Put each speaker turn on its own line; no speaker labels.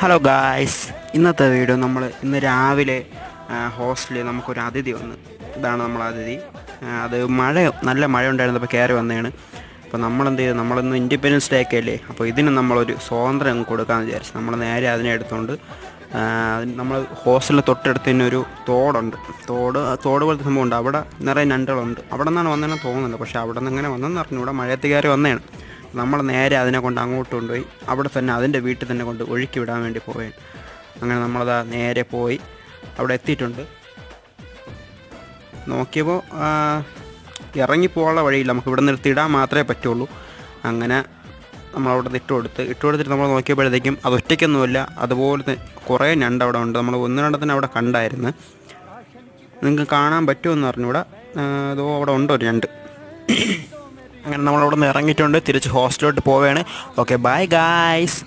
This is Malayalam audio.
ഹലോ ഗായ്സ്, ഇന്നത്തെ വീഡിയോ ഇന്ന് രാവിലെ ഹോസ്റ്റലിൽ നമുക്കൊരു അതിഥി വന്നു. ഇതാണ് നമ്മളെ അതിഥി. അത് നല്ല മഴ ഉണ്ടായിരുന്നപ്പോൾ കയറി വന്നതാണ്. അപ്പോൾ നമ്മളെന്ത് ചെയ്തു, നമ്മളിന്ന് ഇൻഡിപെൻഡൻസ് ഡേ ഒക്കെ അല്ലേ, അപ്പോൾ ഇതിന് നമ്മളൊരു സ്വാതന്ത്ര്യം കൊടുക്കാമെന്ന് വിചാരിച്ചു. നമ്മൾ നേരെ അതിനെ എടുത്തുകൊണ്ട് നമ്മൾ ഹോസ്റ്റലിൽ തൊട്ടടുത്ത് തന്നെ ഒരു തോടുണ്ട്. തോട് പോലത്തെ സംഭവമുണ്ട്. അവിടെ നിറയെ ഞണ്ടുകളുണ്ട്. അവിടെ നിന്നാണ് വന്നതെന്ന് തോന്നുന്നുണ്ട്. പക്ഷേ അവിടെ നിന്ന് എങ്ങനെ വന്നെന്ന് പറഞ്ഞു, ഇവിടെ മഴയത്ത് കയറി വന്നതാണ്. നമ്മൾ നേരെ അതിനെ കൊണ്ട് അങ്ങോട്ട് കൊണ്ടുപോയി അവിടെ തന്നെ അതിൻ്റെ വീട്ടിൽ തന്നെ കൊണ്ട് ഒഴുക്കി വിടാൻ വേണ്ടി പോവുകയാണ്. അങ്ങനെ നമ്മളതാ നേരെ പോയി അവിടെ എത്തിയിട്ടുണ്ട്. നോക്കിയപ്പോൾ ഇറങ്ങിപ്പോകാനുള്ള വഴിയില്ല, നമുക്ക് ഇവിടെ നിർത്തി ഇടാൻ മാത്രമേ പറ്റുള്ളൂ. അങ്ങനെ നമ്മളവിടെ ഇട്ട് കൊടുത്തിട്ട് നമ്മൾ നോക്കിയപ്പോഴത്തേക്കും അത് ഒറ്റയ്ക്കൊന്നുമില്ല, അതുപോലെ കുറേ ഞണ്ട് അവിടെ ഉണ്ട്. നമ്മൾ ഒന്ന് രണ്ടത്തിന് അവിടെ കണ്ടായിരുന്നു. നിങ്ങൾക്ക് കാണാൻ പറ്റുമെന്ന് പറഞ്ഞുകൂടാ, അതോ അവിടെ ഉണ്ടോ ഒരു ഞണ്ട്. അങ്ങനെ നമ്മളവിടെ നിന്ന് ഇറങ്ങിയിട്ടുണ്ട്, തിരിച്ച് ഹോസ്റ്റലിലോട്ട് പോവുകയാണ്. Okay, bye guys.